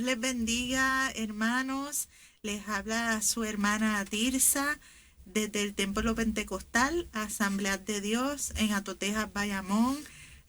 Dios les bendiga, hermanos. Les habla su hermana Tirsa desde el Templo Pentecostal, Asamblea de Dios en Atotejas, Bayamón.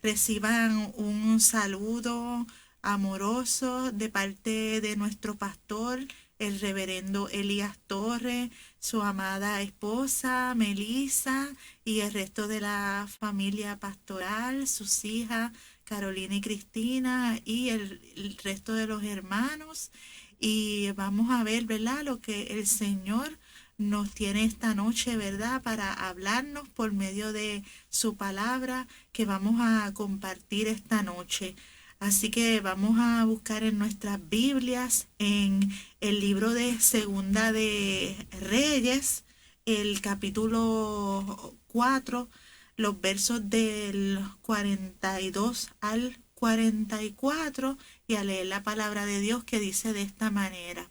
Reciban un saludo amoroso de parte de nuestro pastor, el reverendo Elías Torres, su amada esposa Melissa y el resto de la familia pastoral, sus hijas Carolina y Cristina y el resto de los hermanos. Y vamos a ver, ¿verdad? Lo que el Señor nos tiene esta noche, ¿verdad? Para hablarnos por medio de su palabra que vamos a compartir esta noche. Así que vamos a buscar en nuestras Biblias, en el libro de Segunda de Reyes, el capítulo 4, los versos del 42 al 44, y a leer la palabra de Dios que dice de esta manera.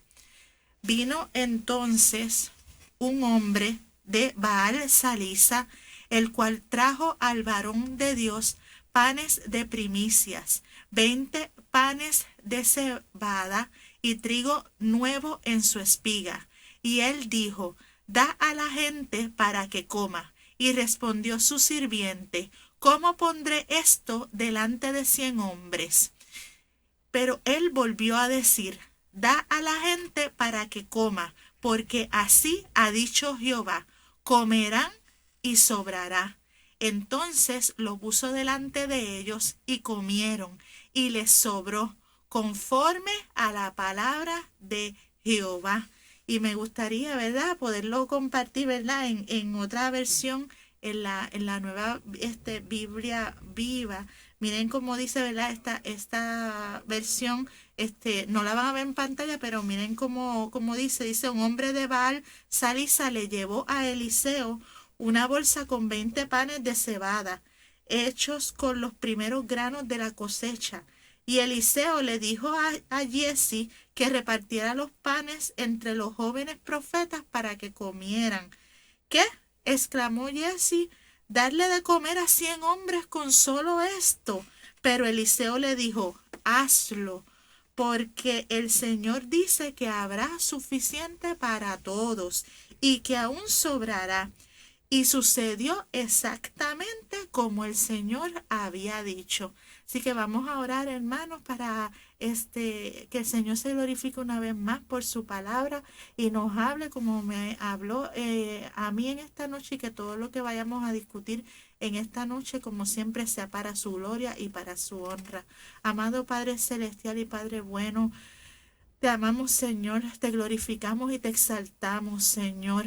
Vino entonces un hombre de Baal Salisa, el cual trajo al varón de Dios panes de primicias, 20 panes de cebada y trigo nuevo en su espiga. Y él dijo: da a la gente para que coma. Y respondió su sirviente: ¿cómo pondré esto delante de 100 hombres? Pero él volvió a decir: da a la gente para que coma, porque así ha dicho Jehová: comerán y sobrará. Entonces lo puso delante de ellos y comieron, y les sobró, conforme a la palabra de Jehová. Y me gustaría, ¿verdad?, poderlo compartir, ¿verdad?, en otra versión, en la nueva Biblia viva. Miren cómo dice, ¿verdad?, esta versión, no la van a ver en pantalla, pero miren cómo dice, un hombre de Baal Salisa le llevó a Eliseo una bolsa con 20 panes de cebada, hechos con los primeros granos de la cosecha. Y Eliseo le dijo a Giezi que repartiera los panes entre los jóvenes profetas para que comieran. ¿Qué? Exclamó Giezi, ¿darle de comer a 100 hombres con solo esto? Pero Eliseo le dijo: hazlo, porque el Señor dice que habrá suficiente para todos y que aún sobrará. Y sucedió exactamente como el Señor había dicho. Así que vamos a orar, hermanos, para que el Señor se glorifique una vez más por su palabra y nos hable como me habló a mí en esta noche, y que todo lo que vayamos a discutir en esta noche, como siempre, sea para su gloria y para su honra. Amado Padre Celestial y Padre bueno, te amamos, Señor, te glorificamos y te exaltamos, Señor.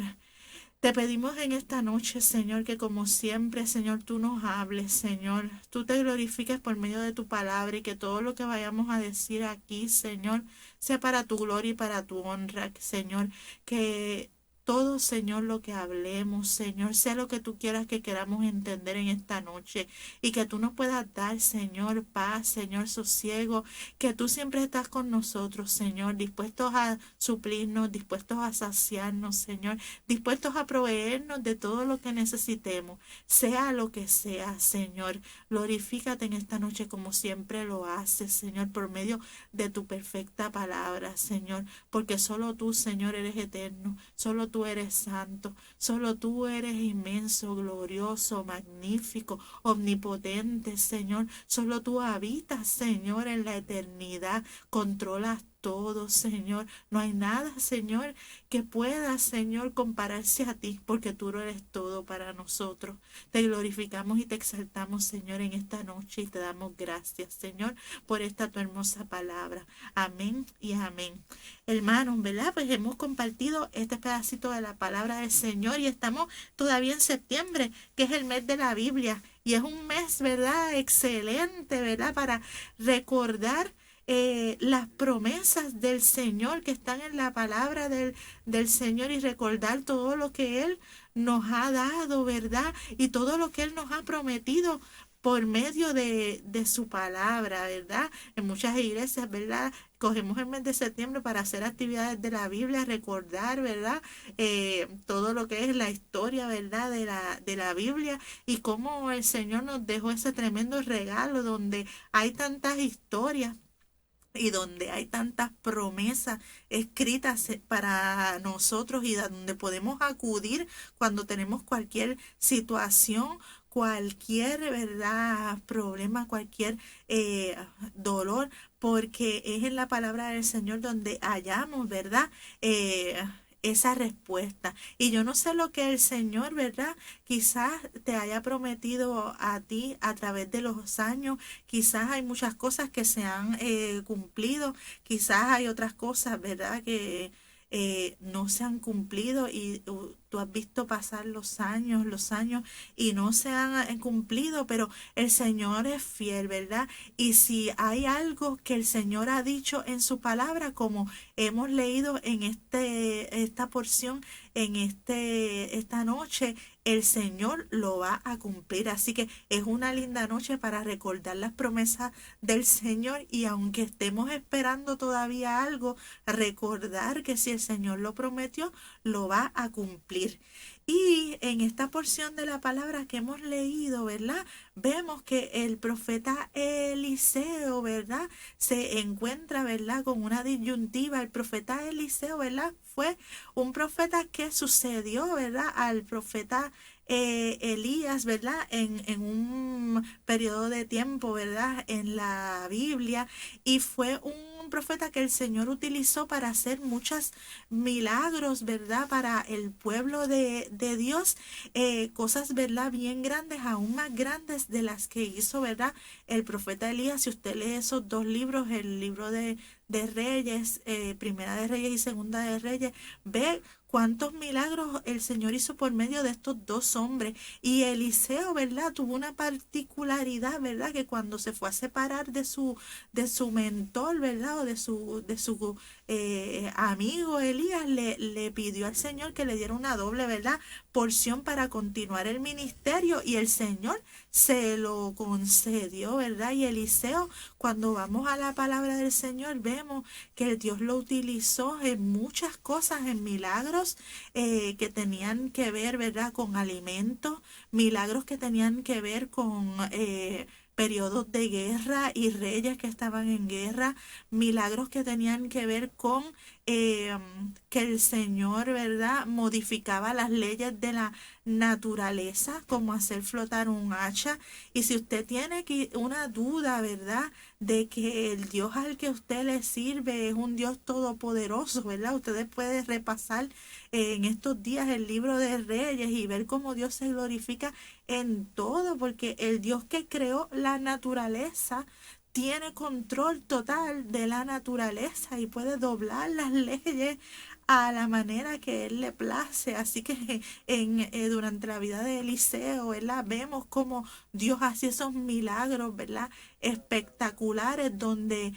Te pedimos en esta noche, Señor, que como siempre, Señor, tú nos hables, Señor. Tú te glorifiques por medio de tu palabra, y que todo lo que vayamos a decir aquí, Señor, sea para tu gloria y para tu honra, Señor. Que todo, Señor, lo que hablemos, Señor, sea lo que tú quieras que queramos entender en esta noche, y que tú nos puedas dar, Señor, paz, Señor, sosiego, que tú siempre estás con nosotros, Señor, dispuestos a suplirnos, dispuestos a saciarnos, Señor, dispuestos a proveernos de todo lo que necesitemos, sea lo que sea, Señor. Glorifícate en esta noche como siempre lo haces, Señor, por medio de tu perfecta palabra, Señor, porque solo tú, Señor, eres eterno, solo tú eres santo, solo tú eres inmenso, glorioso, magnífico, omnipotente, Señor. Solo tú habitas, Señor, en la eternidad, controlas todo, Señor. No hay nada, Señor, que pueda, Señor, compararse a ti, porque tú lo eres todo para nosotros. Te glorificamos y te exaltamos, Señor, en esta noche, y te damos gracias, Señor, por esta tu hermosa palabra. Amén y amén. Hermanos, ¿verdad? Pues hemos compartido este pedacito de la palabra del Señor, y estamos todavía en septiembre, que es el mes de la Biblia, y es un mes, ¿verdad?, excelente, ¿verdad?, para recordar las promesas del Señor que están en la palabra del Señor, y recordar todo lo que Él nos ha dado, ¿verdad? Y todo lo que Él nos ha prometido por medio de su palabra, ¿verdad? En muchas iglesias, ¿verdad?, cogemos el mes de septiembre para hacer actividades de la Biblia, recordar, ¿verdad?, todo lo que es la historia, ¿verdad?, de la Biblia, y cómo el Señor nos dejó ese tremendo regalo donde hay tantas historias y donde hay tantas promesas escritas para nosotros y a donde podemos acudir cuando tenemos cualquier situación, cualquier, ¿verdad?, problema, cualquier dolor, porque es en la palabra del Señor donde hallamos, ¿verdad?, esa respuesta. Y yo no sé lo que el Señor, ¿verdad?, quizás te haya prometido a ti a través de los años. Quizás hay muchas cosas que se han cumplido, quizás hay otras cosas, ¿verdad?, que no se han cumplido y tú has visto pasar los años y no se han cumplido, pero el Señor es fiel, ¿verdad? Y si hay algo que el Señor ha dicho en su palabra, como hemos leído en esta porción, en esta noche, el Señor lo va a cumplir. Así que es una linda noche para recordar las promesas del Señor, y aunque estemos esperando todavía algo, recordar que si el Señor lo prometió, lo va a cumplir. Y en esta porción de la palabra que hemos leído, ¿verdad?, vemos que el profeta Eliseo, ¿verdad?, se encuentra, ¿verdad?, con una disyuntiva. El profeta Eliseo, ¿verdad?, fue un profeta que sucedió, ¿verdad?, al profeta Elías, ¿verdad?, en un periodo de tiempo, ¿verdad?, en la Biblia, y fue un profeta que el Señor utilizó para hacer muchos milagros, ¿verdad?, para el pueblo de Dios, cosas, ¿verdad?, bien grandes, aún más grandes de las que hizo, ¿verdad?, el profeta Elías. Si usted lee esos dos libros, el libro de Reyes, Primera de Reyes y Segunda de Reyes, ve cuántos milagros el Señor hizo por medio de estos dos hombres. Y Eliseo, ¿verdad?, tuvo una particularidad, ¿verdad?, que cuando se fue a separar de su mentor, ¿verdad?, o de su amigo Elías, le pidió al Señor que le diera una doble, ¿verdad?, porción para continuar el ministerio, y el Señor se lo concedió, ¿verdad? Y Eliseo, cuando vamos a la palabra del Señor, vemos que Dios lo utilizó en muchas cosas, en milagros que tenían que ver, ¿verdad?, con alimentos, milagros que tenían que ver con periodos de guerra y reyes que estaban en guerra, milagros que tenían que ver con que el Señor, ¿verdad?, modificaba las leyes de la naturaleza, como hacer flotar un hacha. Y si usted tiene una duda, ¿verdad?, de que el Dios al que usted le sirve es un Dios todopoderoso, ¿verdad?, ustedes pueden repasar en estos días el libro de Reyes y ver cómo Dios se glorifica en todo, porque el Dios que creó la naturaleza tiene control total de la naturaleza y puede doblar las leyes a la manera que él le place. Así que durante la vida de Eliseo, ¿verdad?, vemos cómo Dios hacía esos milagros, ¿verdad?, espectaculares, donde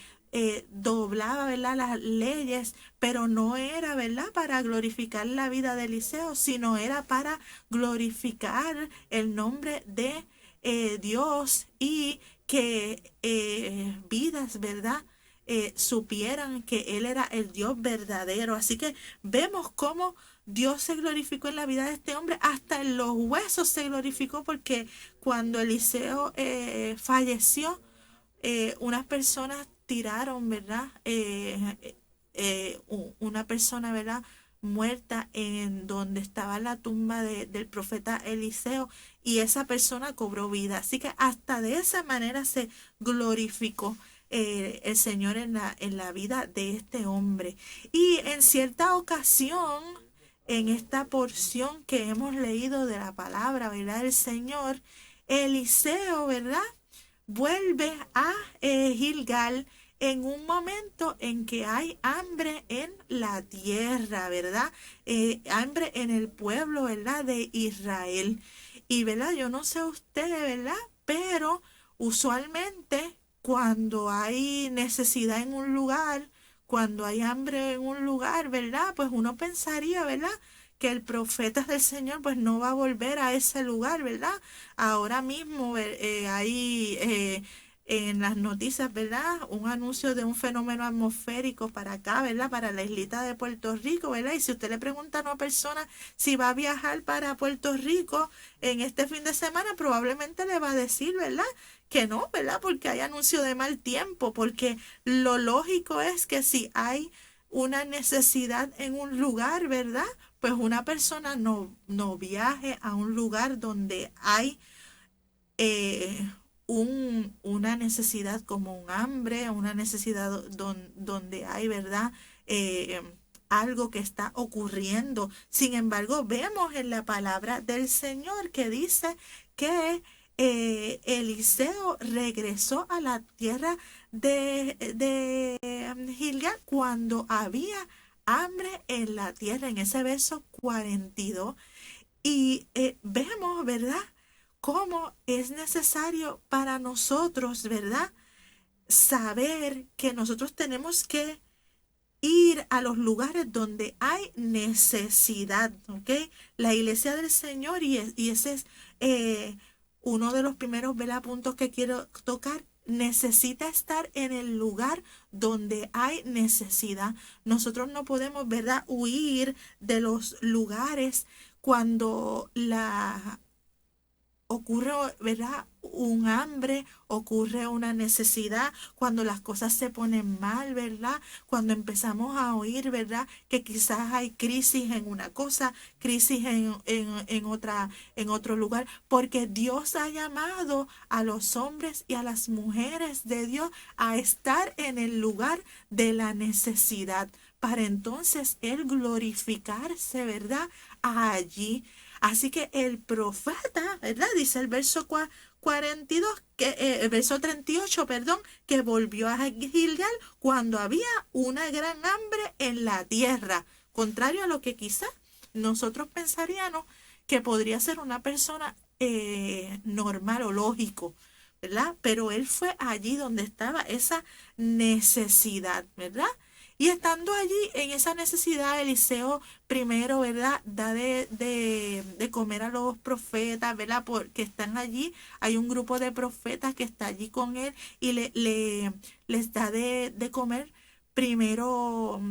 doblaba, ¿verdad?, las leyes, pero no era, ¿verdad?, para glorificar la vida de Eliseo, sino era para glorificar el nombre de Dios, y que vidas, ¿verdad?, supieran que Él era el Dios verdadero. Así que vemos cómo Dios se glorificó en la vida de este hombre, hasta en los huesos se glorificó, porque cuando Eliseo falleció, unas personas tiraron, ¿verdad?, una persona, ¿verdad?, muerta en donde estaba la tumba del profeta Eliseo, y esa persona cobró vida. Así que hasta de esa manera se glorificó el Señor en la vida de este hombre. Y en cierta ocasión, en esta porción que hemos leído de la palabra, ¿verdad?, el Señor, Eliseo, ¿verdad?, vuelve a Gilgal en un momento en que hay hambre en la tierra, ¿verdad? Hambre en el pueblo, ¿verdad?, de Israel. Y, ¿verdad?, yo no sé usted, ¿verdad?, pero usualmente cuando hay necesidad en un lugar, cuando hay hambre en un lugar, ¿verdad?, pues uno pensaría, ¿verdad?, que el profeta del Señor pues no va a volver a ese lugar, ¿verdad? Ahora mismo hay en las noticias, ¿verdad? Un anuncio de un fenómeno atmosférico para acá, ¿verdad? Para la islita de Puerto Rico, ¿verdad? Y si usted le pregunta a una persona si va a viajar para Puerto Rico en este fin de semana, probablemente le va a decir, ¿verdad? Que no, ¿verdad? Porque hay anuncio de mal tiempo, porque lo lógico es que si hay una necesidad en un lugar, ¿verdad? Pues una persona no viaje a un lugar donde hay eh, una necesidad como un hambre, una necesidad donde hay, ¿verdad? Eh, algo que está ocurriendo. Sin embargo, vemos en la palabra del Señor que dice que Eliseo regresó a la tierra de Gilgal cuando había hambre en la tierra, en ese verso 42. Y vemos, ¿verdad? Cómo es necesario para nosotros, ¿verdad? Saber que nosotros tenemos que ir a los lugares donde hay necesidad, ¿ok? La iglesia del Señor, y ese es uno de los primeros, ¿verdad?, puntos que quiero tocar. Necesita estar en el lugar donde hay necesidad. Nosotros no podemos, ¿verdad?, huir de los lugares cuando ocurre, ¿verdad?, un hambre, ocurre una necesidad, cuando las cosas se ponen mal, ¿verdad? Cuando empezamos a oír, ¿verdad?, que quizás hay crisis en una cosa, crisis en otro lugar, porque Dios ha llamado a los hombres y a las mujeres de Dios a estar en el lugar de la necesidad, para entonces Él glorificarse, ¿verdad?, allí. Así que el profeta, ¿verdad? Dice el verso 42, el verso 38, perdón, que volvió a Gilgal cuando había una gran hambre en la tierra, contrario a lo que quizás nosotros pensaríamos que podría ser una persona normal o lógico, ¿verdad? Pero él fue allí donde estaba esa necesidad, ¿verdad? Y estando allí en esa necesidad, Eliseo primero, ¿verdad?, da de comer a los profetas, ¿verdad?, porque están allí. Hay un grupo de profetas que está allí con él y les da de comer primero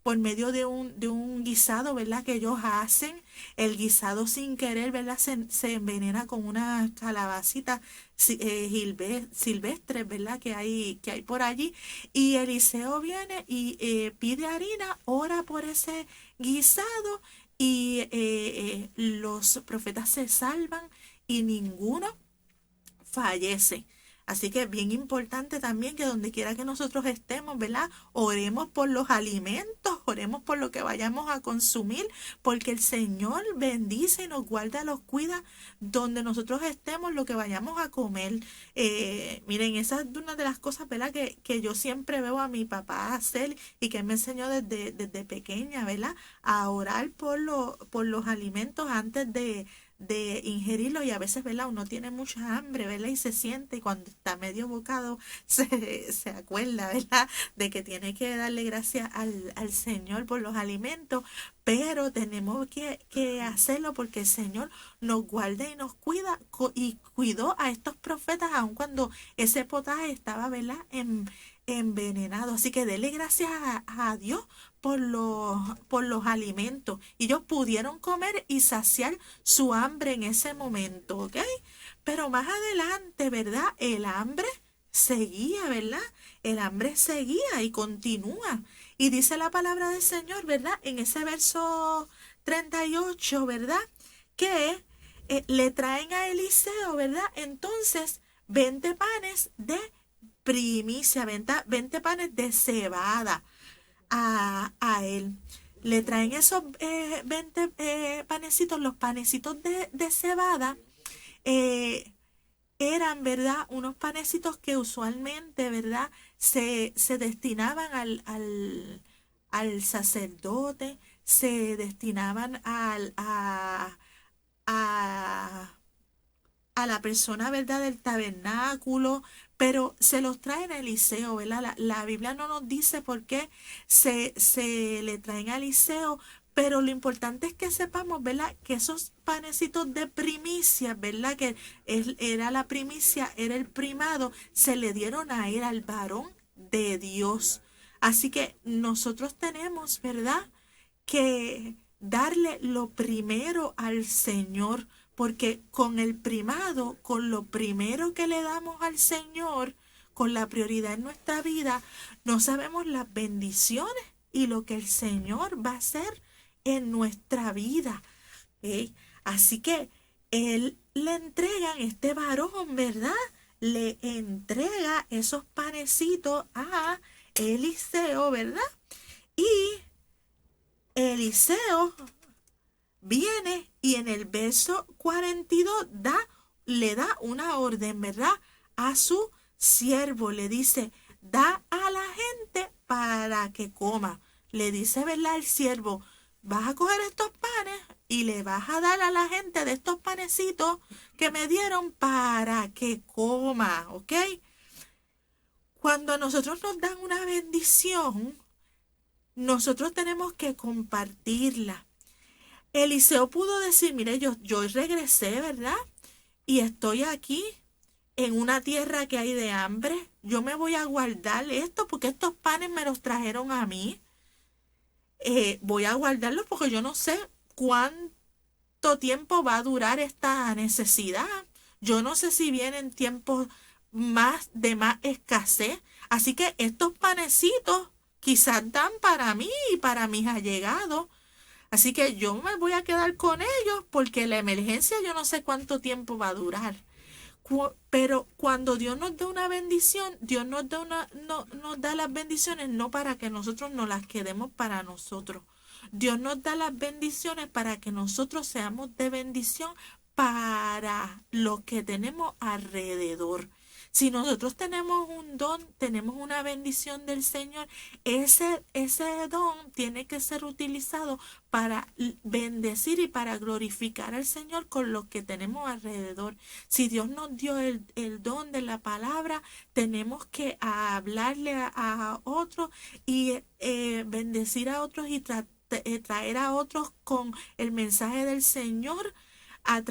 por medio de un guisado, ¿verdad?, que ellos hacen. El guisado sin querer, ¿verdad?, se envenena con una calabacita silvestre, ¿verdad?, que hay por allí. Y Eliseo viene y pide harina, ora por ese guisado y los profetas se salvan y ninguno fallece. Así que es bien importante también que donde quiera que nosotros estemos, ¿verdad?, oremos por los alimentos, oremos por lo que vayamos a consumir, porque el Señor bendice y nos guarda, los cuida donde nosotros estemos, lo que vayamos a comer. Miren, esa es una de las cosas, ¿verdad?, que yo siempre veo a mi papá hacer y que me enseñó desde pequeña, ¿verdad?, a orar por los alimentos antes de ingerirlo. Y a veces, ¿verdad?, uno tiene mucha hambre, ¿verdad?, y se siente, y cuando está medio bocado se acuerda, ¿verdad?, de que tiene que darle gracias al Señor por los alimentos, pero tenemos que hacerlo porque el Señor nos guarda y nos cuida, y cuidó a estos profetas aun cuando ese potaje estaba, ¿verdad?, envenenado. Así que dele gracias a Dios por los alimentos. Y ellos pudieron comer y saciar su hambre en ese momento, ¿ok? Pero más adelante, ¿verdad?, el hambre seguía, ¿verdad? El hambre seguía y continúa. Y dice la palabra del Señor, ¿verdad?, en ese verso 38, ¿verdad?, que le traen a Eliseo, ¿verdad?, entonces 20 panes de primicia, 20 panes de cebada a él. Le traen esos 20 panecitos, los panecitos de cebada. Eran, ¿verdad?, unos panecitos que usualmente, ¿verdad?, se destinaban al sacerdote, se destinaban a a la persona, ¿verdad?, del tabernáculo, pero se los traen a Eliseo, ¿verdad? La Biblia no nos dice por qué se le traen a Eliseo, Pero lo importante es que sepamos, ¿verdad? Que esos panecitos de primicia, ¿verdad? Que era la primicia, era el primado, se le dieron a él, al varón de Dios. Así que nosotros tenemos, ¿verdad? Que darle lo primero al Señor, porque con el primado, con lo primero que le damos al Señor, con la prioridad en nuestra vida, no sabemos las bendiciones y lo que el Señor va a hacer en nuestra vida. ¿Ok? Así que él le entregan, este varón, ¿verdad? Le entrega esos panecitos a Eliseo, ¿verdad? Y Eliseo viene y en el verso 42 le da una orden, ¿verdad? A su siervo, le dice, da a la gente para que coma. Le dice, ¿verdad? El siervo, vas a coger estos panes y le vas a dar a la gente de estos panecitos que me dieron para que coma, ¿ok? Cuando a nosotros nos dan una bendición, nosotros tenemos que compartirla. Eliseo pudo decir, mire, yo regresé, ¿verdad? Y estoy aquí en una tierra que hay de hambre. Yo me voy a guardar esto porque estos panes me los trajeron a mí. Voy a guardarlos porque yo no sé cuánto tiempo va a durar esta necesidad. Yo no sé si vienen tiempos más escasez. Así que estos panecitos quizás dan para mí y para mis allegados. Así que yo me voy a quedar con ellos porque la emergencia yo no sé cuánto tiempo va a durar. Pero cuando Dios nos da una bendición, Dios nos da las bendiciones no para que nosotros nos las quedemos para nosotros. Dios nos da las bendiciones para que nosotros seamos de bendición para los que tenemos alrededor. Si nosotros tenemos un don, tenemos una bendición del Señor, ese don tiene que ser utilizado para bendecir y para glorificar al Señor con los que tenemos alrededor. Si Dios nos dio el don de la palabra, tenemos que hablarle a otros y bendecir a otros y traer a otros con el mensaje del Señor a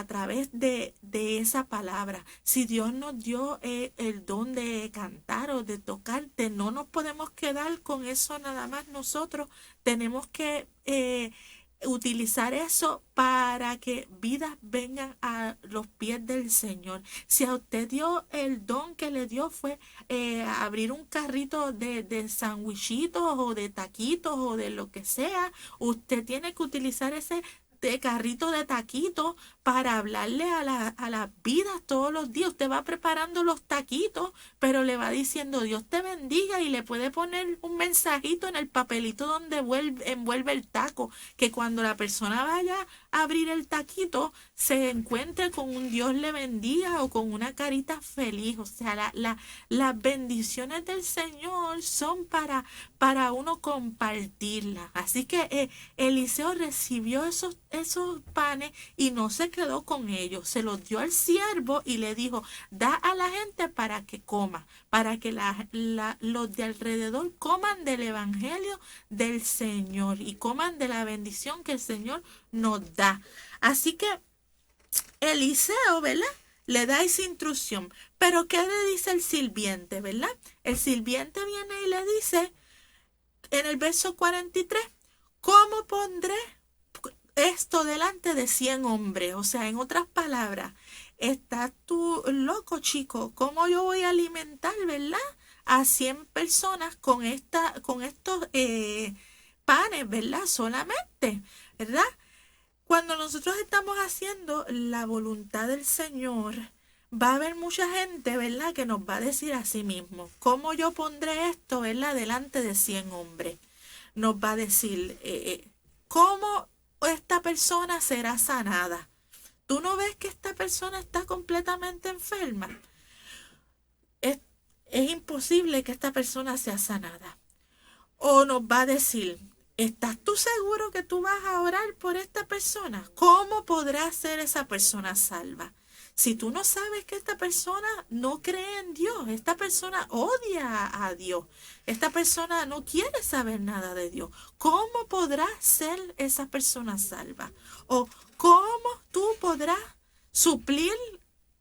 través de esa palabra. Si Dios nos dio el don de cantar o de tocar, no nos podemos quedar con eso nada más nosotros. Tenemos que utilizar eso para que vidas vengan a los pies del Señor. Si a usted dio el don que le dio fue abrir un carrito de sandwichitos o de taquitos o de lo que sea, usted tiene que utilizar ese de carrito de taquitos para hablarle a las vidas todos los días. Usted va preparando los taquitos, pero le va diciendo Dios te bendiga y le puede poner un mensajito en el papelito donde envuelve el taco, que cuando la persona vaya a abrir el taquito se encuentre con un Dios le bendiga o con una carita feliz. O sea, las bendiciones del Señor son para uno compartirlas. Así que Eliseo recibió esos panes y no se quedó con ellos, se los dio al siervo y le dijo, da a la gente para que coma, para que los de alrededor coman del evangelio del Señor y coman de la bendición que el Señor nos da. Así que Eliseo, ¿verdad? Le da esa instrucción. Pero ¿qué le dice el sirviente, verdad? El sirviente viene y le dice en el verso 43, ¿cómo pondré esto delante de 100 hombres? O sea, en otras palabras, estás tú loco, chico. ¿Cómo yo voy a alimentar, verdad? A 100 personas con estos panes, ¿verdad? Solamente, ¿verdad? Cuando nosotros estamos haciendo la voluntad del Señor, va a haber mucha gente, ¿verdad? Que nos va a decir a sí mismo, ¿cómo yo pondré esto, ¿verdad? Delante de 100 hombres. Nos va a decir, ¿cómo esta persona será sanada? ¿Tú no ves que esta persona está completamente enferma? Es imposible que esta persona sea sanada. O nos va a decir, ¿estás tú seguro que tú vas a orar por esta persona? ¿Cómo podrá ser esa persona salva? Si tú no sabes que esta persona no cree en Dios, esta persona odia a Dios, esta persona no quiere saber nada de Dios, ¿cómo podrá ser esa persona salva? ¿O cómo tú podrás suplir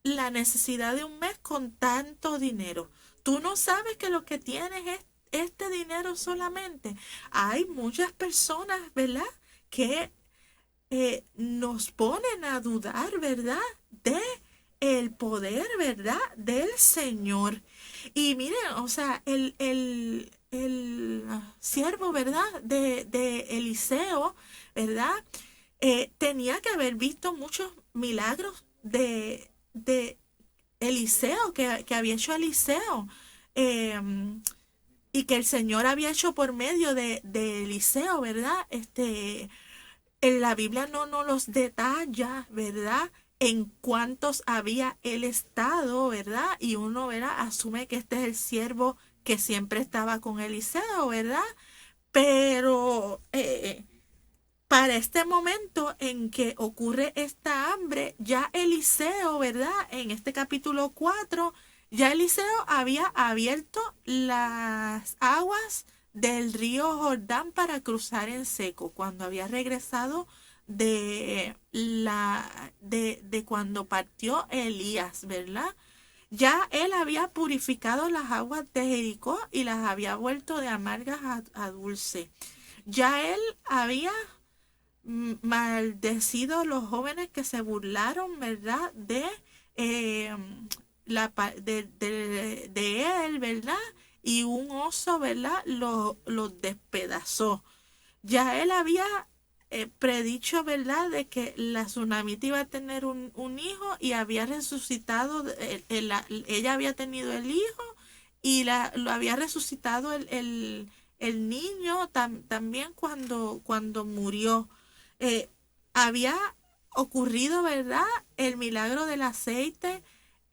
la necesidad de un mes con tanto dinero? Tú no sabes que lo que tienes es este dinero solamente. Hay muchas personas, ¿verdad?, que nos ponen a dudar, ¿verdad?, de el poder, ¿verdad?, del Señor. Y miren, o sea, el siervo, ¿verdad?, de Eliseo, ¿verdad?, tenía que haber visto muchos milagros de Eliseo, que había hecho Eliseo. Y que el Señor había hecho por medio de Eliseo, ¿verdad? En la Biblia no los detalla, ¿verdad?, en cuántos había él estado, ¿verdad? Y uno, ¿verdad?, asume que este es el siervo que siempre estaba con Eliseo, ¿verdad? Pero para este momento en que ocurre esta hambre, ya Eliseo, ¿verdad?, en este capítulo 4, ya Eliseo había abierto las aguas del río Jordán para cruzar en seco, cuando había regresado de cuando partió Elías, ¿verdad? Ya él había purificado las aguas de Jericó y las había vuelto de amargas a dulce. Ya él había maldecido los jóvenes que se burlaron, ¿verdad?, eh, de él, ¿verdad? Y un oso, ¿verdad?, los despedazó. Ya él había predicho, ¿verdad?, de que la tsunamita iba a tener un hijo y había resucitado, ella había tenido el hijo y lo había resucitado el niño también cuando murió. Eh, Había ocurrido, ¿verdad?, el milagro del aceite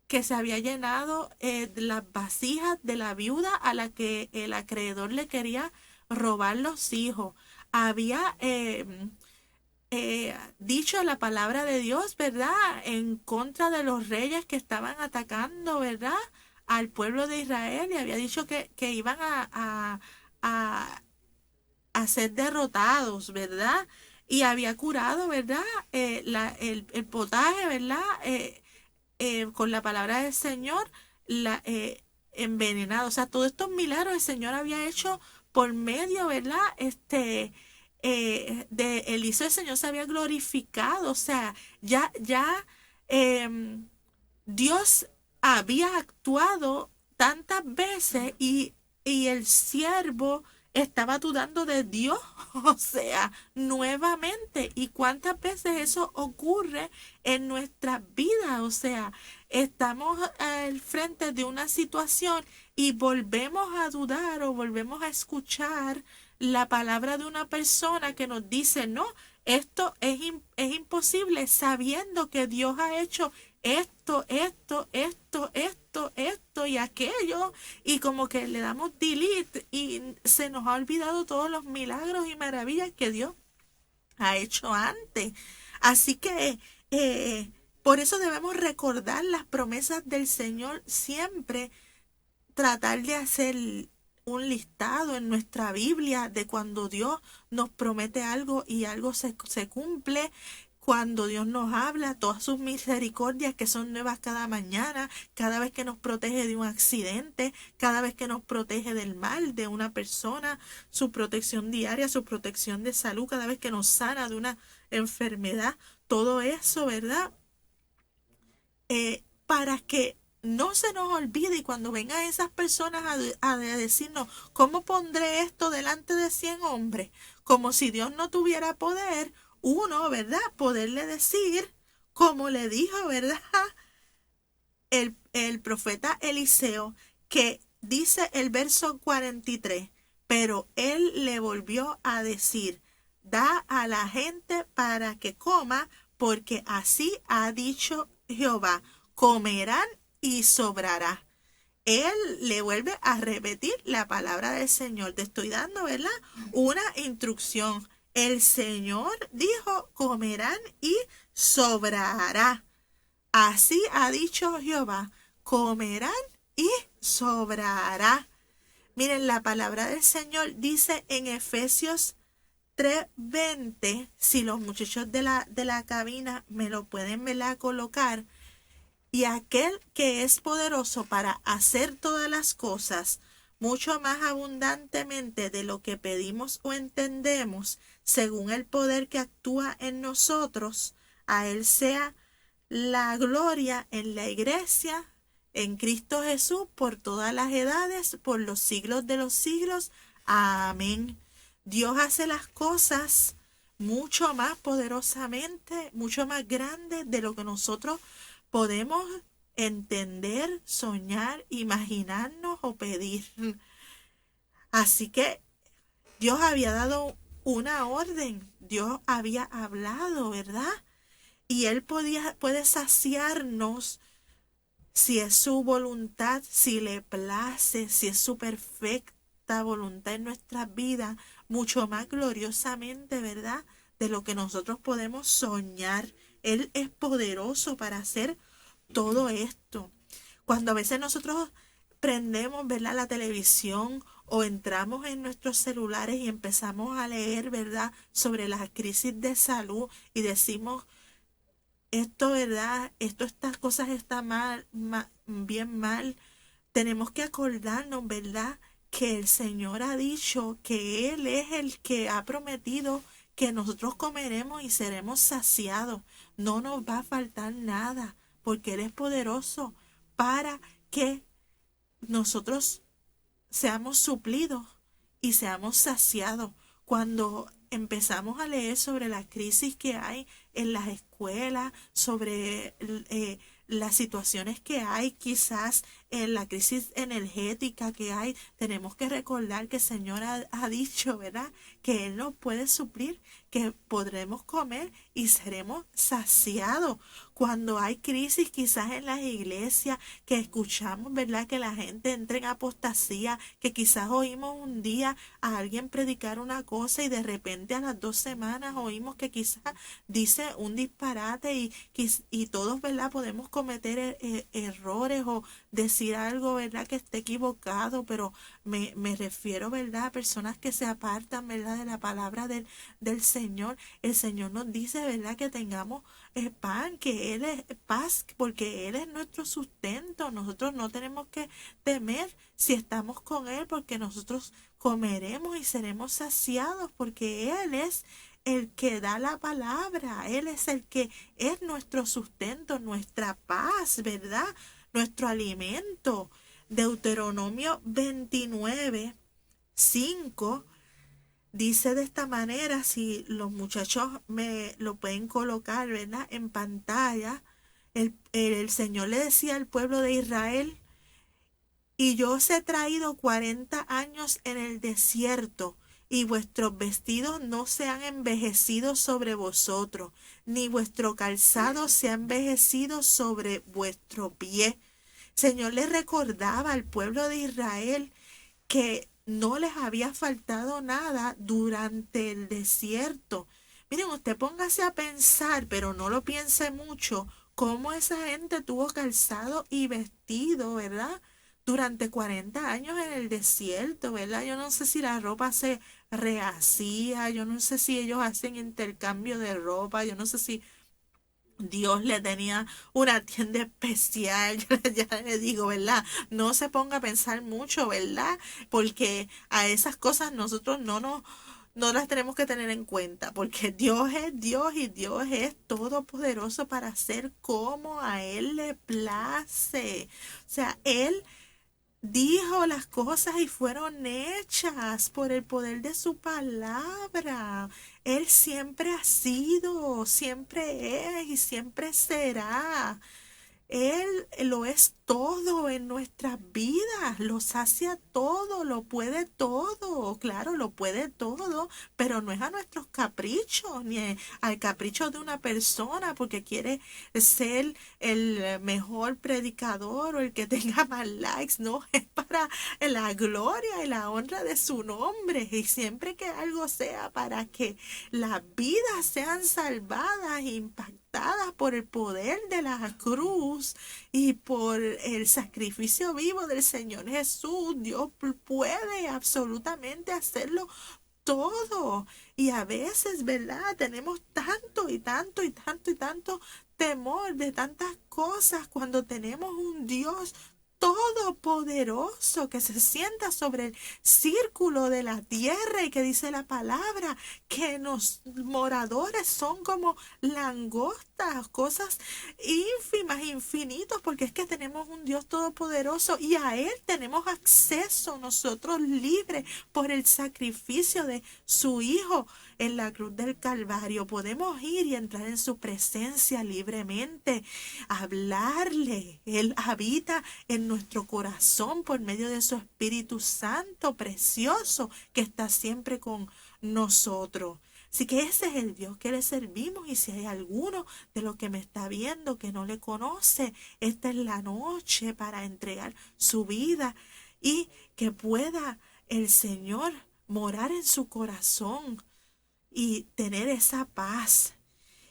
que se había llenado de las vasijas de la viuda a la que el acreedor le quería robar los hijos. Había dicho la palabra de Dios, ¿verdad?, en contra de los reyes que estaban atacando, ¿verdad?, al pueblo de Israel, y había dicho que iban a ser derrotados, ¿verdad? Y había curado, ¿verdad?, el potaje, ¿verdad?, con la palabra del Señor, envenenado. O sea, todos estos milagros el Señor había hecho por medio, ¿verdad?, de Eliseo. El Señor se había glorificado. O sea, ya Dios había actuado tantas veces y el siervo estaba dudando de Dios, o sea, nuevamente. ¿Y cuántas veces eso ocurre en nuestras vidas? O sea, estamos al frente de una situación y volvemos a dudar o volvemos a escuchar la palabra de una persona que nos dice, no, esto es imposible, sabiendo que Dios ha hecho esto y aquello, y como que le damos delete y se nos ha olvidado todos los milagros y maravillas que Dios ha hecho antes. Así que por eso debemos recordar las promesas del Señor siempre, tratar de hacer un listado en nuestra Biblia de cuando Dios nos promete algo y algo se cumple, cuando Dios nos habla, todas sus misericordias que son nuevas cada mañana, cada vez que nos protege de un accidente, cada vez que nos protege del mal de una persona, su protección diaria, su protección de salud, cada vez que nos sana de una enfermedad, todo eso, ¿verdad? Para que no se nos olvide, y cuando vengan esas personas a decirnos, ¿cómo pondré esto delante de 100 hombres? Como si Dios no tuviera poder, uno, ¿verdad?, poderle decir, como le dijo, ¿verdad?, el profeta Eliseo, que dice el verso 43, pero él le volvió a decir, da a la gente para que coma, porque así ha dicho Jehová, comerán y sobrará. Él le vuelve a repetir la palabra del Señor. Te estoy dando, ¿verdad?, una instrucción. El Señor dijo, comerán y sobrará. Así ha dicho Jehová, comerán y sobrará. Miren, la palabra del Señor dice en Efesios 3:20, si los muchachos de la cabina me lo pueden, ¿verdad?, colocar. Y aquel que es poderoso para hacer todas las cosas mucho más abundantemente de lo que pedimos o entendemos, según el poder que actúa en nosotros, a él sea la gloria en la iglesia, en Cristo Jesús, por todas las edades, por los siglos de los siglos. Amén. Dios hace las cosas mucho más poderosamente, mucho más grandes de lo que nosotros podemos entender, soñar, imaginarnos o pedir. Así que Dios había dado una orden, Dios había hablado, ¿verdad? Y Él puede saciarnos si es su voluntad, si le place, si es su perfecta voluntad en nuestras vidas, mucho más gloriosamente, ¿verdad?, de lo que nosotros podemos soñar. Él es poderoso para hacer todo esto. Cuando a veces nosotros prendemos, ¿verdad?, la televisión o entramos en nuestros celulares y empezamos a leer, ¿verdad?, sobre las crisis de salud y decimos, esto, ¿verdad?, estas cosas están bien mal. Tenemos que acordarnos, ¿verdad?, que el Señor ha dicho que Él es el que ha prometido que nosotros comeremos y seremos saciados. No nos va a faltar nada, porque Él es poderoso para que nosotros seamos suplidos y seamos saciados. Cuando empezamos a leer sobre la crisis que hay en las escuelas, sobre las situaciones que hay, quizás en la crisis energética que hay, tenemos que recordar que el Señor ha dicho, ¿verdad?, que Él nos puede suplir, que podremos comer y seremos saciados. Cuando hay crisis quizás en las iglesias, que escuchamos, ¿verdad?, que la gente entra en apostasía, que quizás oímos un día a alguien predicar una cosa y de repente a las 2 semanas oímos que quizás dice un disparate y todos, ¿verdad?, podemos cometer errores o decir algo, ¿verdad?, que esté equivocado, pero me refiero, ¿verdad?, a personas que se apartan, ¿verdad?, de la palabra del Señor. El Señor nos dice, ¿verdad?, que tengamos pan, que Él es paz, porque Él es nuestro sustento. Nosotros no tenemos que temer si estamos con Él, porque nosotros comeremos y seremos saciados, porque Él es el que da la palabra, Él es el que es nuestro sustento, nuestra paz, ¿verdad?, nuestro alimento. Deuteronomio 29:5 dice de esta manera, si los muchachos me lo pueden colocar, ¿verdad?, en pantalla. El Señor le decía al pueblo de Israel: y yo os he traído 40 años en el desierto, y vuestros vestidos no se han envejecido sobre vosotros, ni vuestro calzado se ha envejecido sobre vuestro pie. Señor le recordaba al pueblo de Israel que no les había faltado nada durante el desierto. Miren, usted póngase a pensar, pero no lo piense mucho, cómo esa gente tuvo calzado y vestido, ¿verdad?, durante 40 años en el desierto, ¿verdad? Yo no sé si la ropa se rehacía, yo no sé si ellos hacen intercambio de ropa, yo no sé si Dios le tenía una tienda especial. Ya le digo, ¿verdad? No se ponga a pensar mucho, ¿verdad? Porque a esas cosas nosotros no las tenemos que tener en cuenta, porque Dios es Dios y Dios es todopoderoso para hacer como a Él le place. O sea, Él dijo las cosas y fueron hechas por el poder de su palabra. Él siempre ha sido, siempre es y siempre será. Él lo es todo en nuestras vidas, lo sacia todo, lo puede todo, claro, lo puede todo, pero no es a nuestros caprichos, ni al capricho de una persona porque quiere ser el mejor predicador o el que tenga más likes, no, es para la gloria y la honra de su nombre, y siempre que algo sea para que las vidas sean salvadas, impactadas por el poder de la cruz y por el sacrificio vivo del Señor Jesús, Dios puede absolutamente hacerlo todo. Y a veces, ¿verdad? Tenemos tanto y tanto y tanto y tanto temor de tantas cosas cuando tenemos un Dios todopoderoso que se sienta sobre el círculo de la tierra y que dice la palabra que los moradores son como langostas, cosas ínfimas, infinitos, porque es que tenemos un Dios todopoderoso y a Él tenemos acceso nosotros libres por el sacrificio de su Hijo en la cruz del Calvario. Podemos ir y entrar en su presencia libremente, hablarle. Él habita en nuestro corazón por medio de su Espíritu Santo precioso que está siempre con nosotros. Así que ese es el Dios que le servimos, y si hay alguno de los que me está viendo que no le conoce, esta es la noche para entregar su vida y que pueda el Señor morar en su corazón y tener esa paz.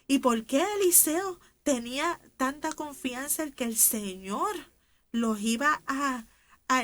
¿Y por qué Eliseo tenía tanta confianza en que el Señor los iba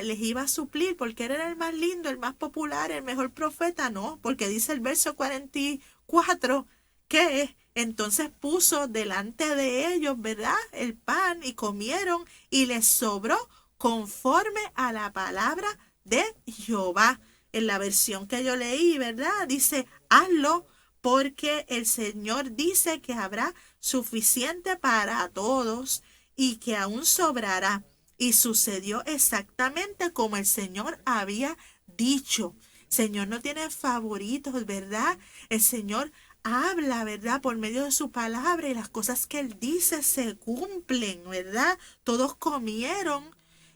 les iba a suplir? Porque era el más lindo, el más popular, el mejor profeta. No, porque dice el verso 44 que entonces puso delante de ellos, ¿verdad?, el pan, y comieron, y les sobró conforme a la palabra de Jehová. En la versión que yo leí, ¿verdad?, dice: hazlo, porque el Señor dice que habrá suficiente para todos y que aún sobrará. Y sucedió exactamente como el Señor había dicho. El Señor no tiene favoritos, ¿verdad? El Señor habla, ¿verdad?, por medio de su palabra, y las cosas que Él dice se cumplen, ¿verdad? Todos comieron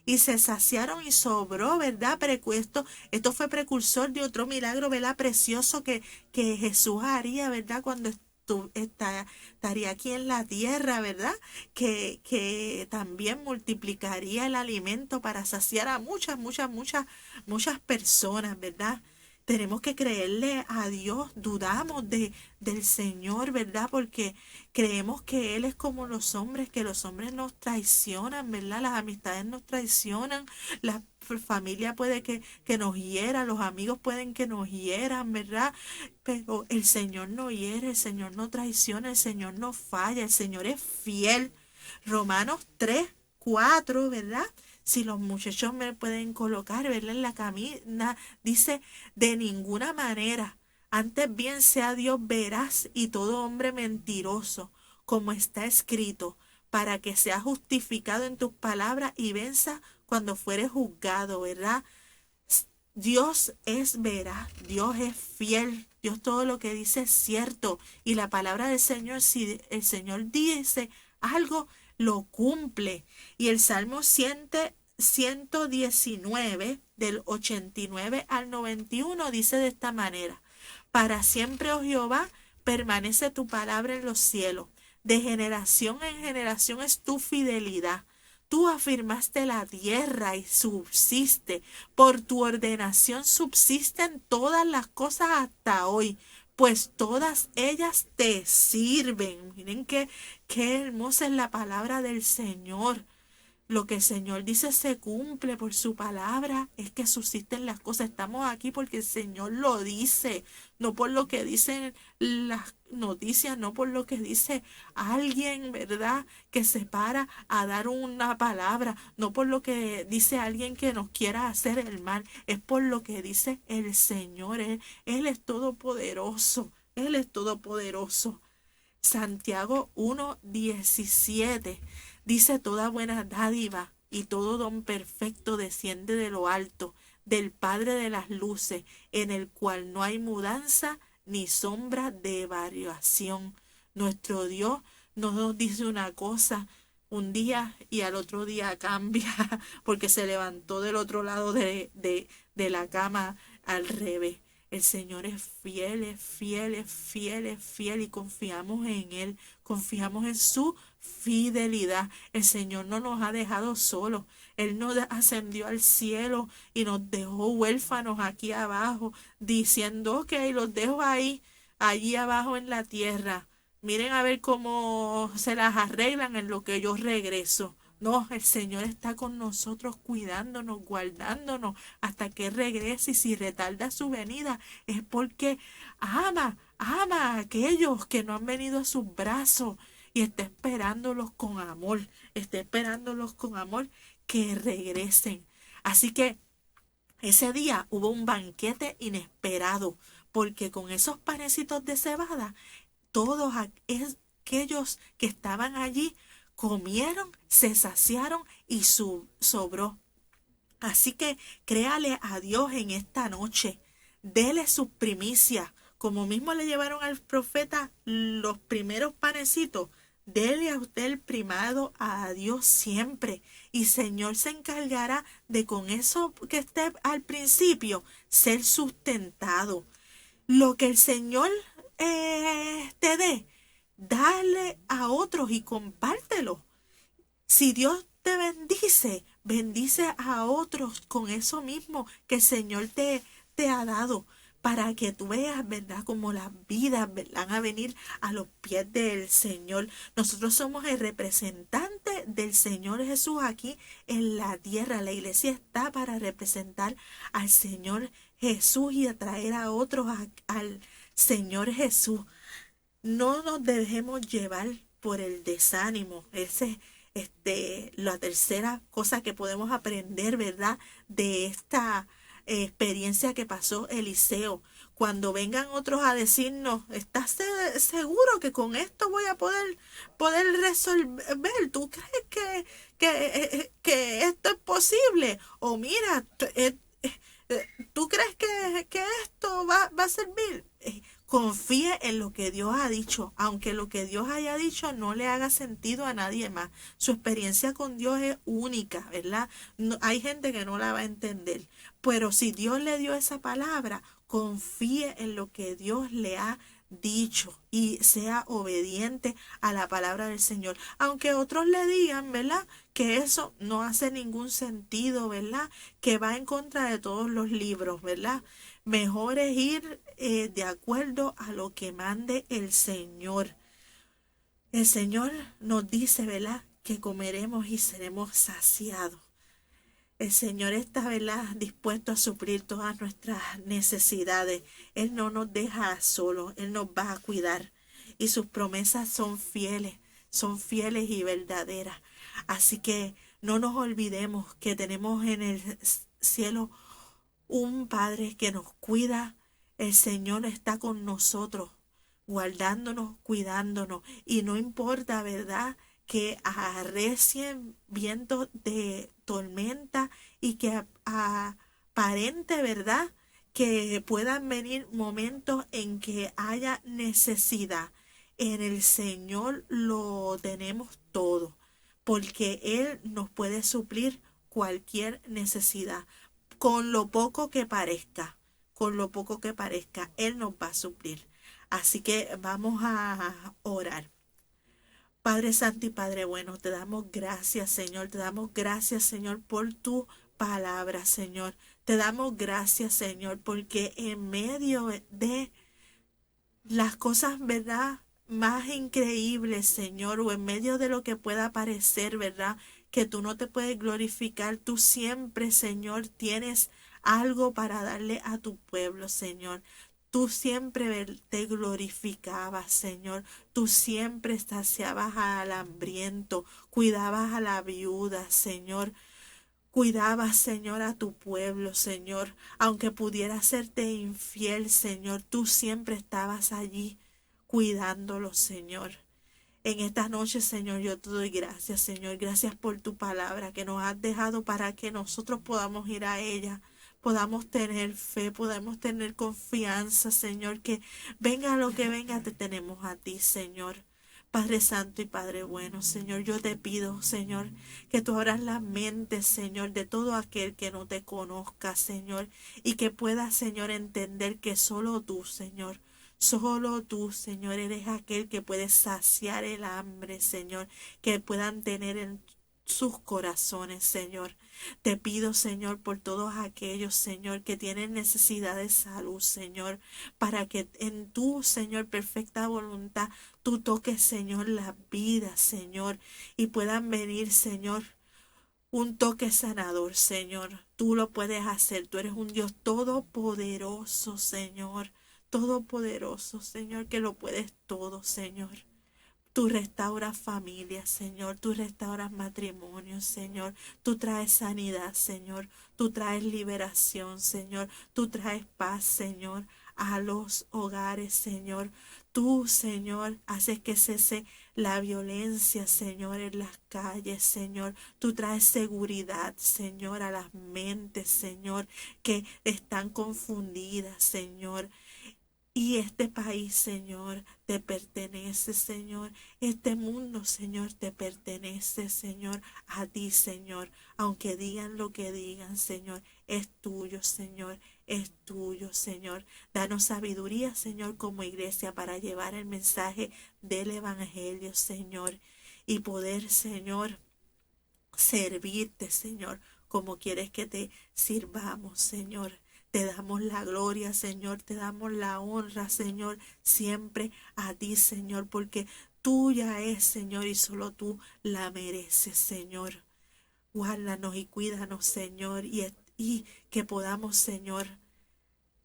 y se saciaron y sobró, ¿verdad? Esto fue precursor de otro milagro, ¿verdad?, precioso que Jesús haría, ¿verdad?, cuando estaría aquí en la tierra, ¿verdad?, que también multiplicaría el alimento para saciar a muchas personas, ¿verdad? Tenemos que creerle a Dios, dudamos del Señor, ¿verdad? Porque creemos que Él es como los hombres, que los hombres nos traicionan, ¿verdad? Las amistades nos traicionan, la familia puede que nos hiera, los amigos pueden que nos hieran, ¿verdad? Pero el Señor no hiere, el Señor no traiciona, el Señor no falla, el Señor es fiel. Romanos 3:4, ¿verdad? Si los muchachos me pueden colocar, ¿verdad?, en la camina, dice: de ninguna manera, antes bien sea Dios veraz y todo hombre mentiroso, como está escrito, para que sea justificado en tus palabras y venza cuando fuere juzgado, ¿verdad? Dios es veraz, Dios es fiel, Dios todo lo que dice es cierto, y la palabra del Señor, si el Señor dice algo, lo cumple. Y el Salmo 119, del 89 al 91, dice de esta manera: para siempre, oh Jehová, permanece tu palabra en los cielos, de generación en generación es tu fidelidad. Tú afirmaste la tierra y subsiste. Por tu ordenación subsisten todas las cosas hasta hoy, pues todas ellas te sirven. Miren qué hermosa es la palabra del Señor. Lo que el Señor dice se cumple por su palabra, es que subsisten las cosas. Estamos aquí porque el Señor lo dice, no por lo que dicen las noticias, no por lo que dice alguien, ¿verdad?, que se para a dar una palabra, no por lo que dice alguien que nos quiera hacer el mal, es por lo que dice el Señor. Él es todopoderoso, Él es todopoderoso. Santiago 1:17 dice: toda buena dádiva y todo don perfecto desciende de lo alto, del Padre de las luces, en el cual no hay mudanza ni sombra de variación. Nuestro Dios no nos dice una cosa un día y al otro día cambia porque se levantó del otro lado de la cama al revés. El Señor es fiel, es fiel, es fiel, es fiel y confiamos en Él, confiamos en su fidelidad. El Señor no nos ha dejado solos. Él nos ascendió al cielo y nos dejó huérfanos aquí abajo, diciendo, ok, los dejo ahí, allí abajo en la tierra. Miren a ver cómo se las arreglan en lo que yo regreso. No, el Señor está con nosotros cuidándonos, guardándonos hasta que regrese y si retarda su venida es porque ama a aquellos que no han venido a sus brazos y está esperándolos con amor, está esperándolos con amor que regresen. Así que ese día hubo un banquete inesperado porque con esos panecitos de cebada todos aquellos que estaban allí comieron, se saciaron y sobró. Así que créale a Dios en esta noche. Dele sus primicias. Como mismo le llevaron al profeta los primeros panecitos, dele a usted el primado a Dios siempre. Y Señor se encargará de con eso que esté al principio ser sustentado. Lo que el Señor te dé, dale a otros y compártelo. Si Dios te bendice, bendice a otros con eso mismo que el Señor te ha dado, para que tú veas, ¿verdad?, como las vidas van a venir a los pies del Señor. Nosotros somos el representante del Señor Jesús aquí en la tierra. La iglesia está para representar al Señor Jesús y atraer a otros al Señor Jesús. No nos dejemos llevar por el desánimo. Ese la tercera cosa que podemos aprender, ¿verdad?, de esta experiencia que pasó Eliseo. Cuando vengan otros a decirnos, ¿estás seguro que con esto voy a poder resolver? ¿Tú crees que esto es posible? O mira, ¿tú crees que esto va a servir? Confíe en lo que Dios ha dicho, aunque lo que Dios haya dicho no le haga sentido a nadie más. Su experiencia con Dios es única, ¿verdad? No, hay gente que no la va a entender, pero si Dios le dio esa palabra, confíe en lo que Dios le ha dicho y sea obediente a la palabra del Señor. Aunque otros le digan, ¿verdad?, que eso no hace ningún sentido, ¿verdad?, que va en contra de todos los libros, ¿verdad? Mejor es ir de acuerdo a lo que mande el Señor. El Señor nos dice, ¿verdad?, que comeremos y seremos saciados. El Señor está, ¿verdad?, dispuesto a suplir todas nuestras necesidades. Él no nos deja solos, Él nos va a cuidar. Y sus promesas son fieles y verdaderas. Así que no nos olvidemos que tenemos en el cielo un Padre que nos cuida. El Señor está con nosotros, guardándonos, cuidándonos. Y no importa, ¿verdad?, que arrecien vientos de tormenta y que aparente, ¿verdad?, que puedan venir momentos en que haya necesidad. En el Señor lo tenemos todo, porque Él nos puede suplir cualquier necesidad. Con lo poco que parezca, Él nos va a suplir. Así que vamos a orar. Padre Santo y Padre bueno, te damos gracias, Señor. Te damos gracias, Señor, por tu palabra, Señor. Te damos gracias, Señor, porque en medio de las cosas, ¿verdad?, más increíbles, Señor, o en medio de lo que pueda parecer, ¿verdad?, que tú no te puedes glorificar, tú siempre, Señor, tienes algo para darle a tu pueblo, Señor. Tú siempre te glorificabas, Señor. Tú siempre saciabas al hambriento, cuidabas a la viuda, Señor. Cuidabas, Señor, a tu pueblo, Señor. Aunque pudiera serte infiel, Señor, tú siempre estabas allí cuidándolo, Señor. En esta noche, Señor, yo te doy gracias, Señor. Gracias por tu palabra que nos has dejado para que nosotros podamos ir a ella, podamos tener fe, podamos tener confianza, Señor, que venga lo que venga, te tenemos a ti, Señor. Padre Santo y Padre bueno, Señor, yo te pido, Señor, que tú abras la mente, Señor, de todo aquel que no te conozca, Señor, y que pueda, Señor, entender que solo tú, Señor, eres aquel que puede saciar el hambre, Señor, que puedan tener en sus corazones, Señor. Te pido, Señor, por todos aquellos, Señor, que tienen necesidad de salud, Señor, para que en tu, Señor, perfecta voluntad, tú toques, Señor, la vida, Señor, y puedan venir, Señor, un toque sanador, Señor. Tú lo puedes hacer. Tú eres un Dios todopoderoso, Señor. Todopoderoso, Señor, que lo puedes todo, Señor. Tú restauras familias, Señor. Tú restauras matrimonios, Señor. Tú traes sanidad, Señor. Tú traes liberación, Señor. Tú traes paz, Señor, a los hogares, Señor. Tú, Señor, haces que cese la violencia, Señor, en las calles, Señor. Tú traes seguridad, Señor, a las mentes, Señor, que están confundidas, Señor. Y este país, Señor, te pertenece, Señor. Este mundo, Señor, te pertenece, Señor, a ti, Señor. Aunque digan lo que digan, Señor, es tuyo, Señor. Es tuyo, Señor. Danos sabiduría, Señor, como iglesia para llevar el mensaje del Evangelio, Señor. Y poder, Señor, servirte, Señor, como quieres que te sirvamos, Señor. Te damos la gloria, Señor, te damos la honra, Señor, siempre a ti, Señor, porque tuya es, Señor, y solo tú la mereces, Señor. Guárdanos y cuídanos, Señor, y que podamos, Señor,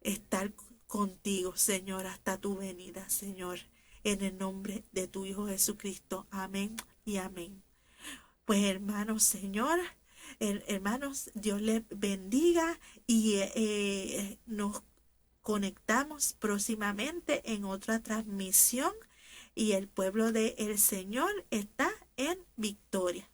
estar contigo, Señor, hasta tu venida, Señor, en el nombre de tu Hijo Jesucristo. Amén y amén. Pues hermanos, Señor, hermanos, Dios les bendiga y nos conectamos próximamente en otra transmisión y el pueblo del Señor está en victoria.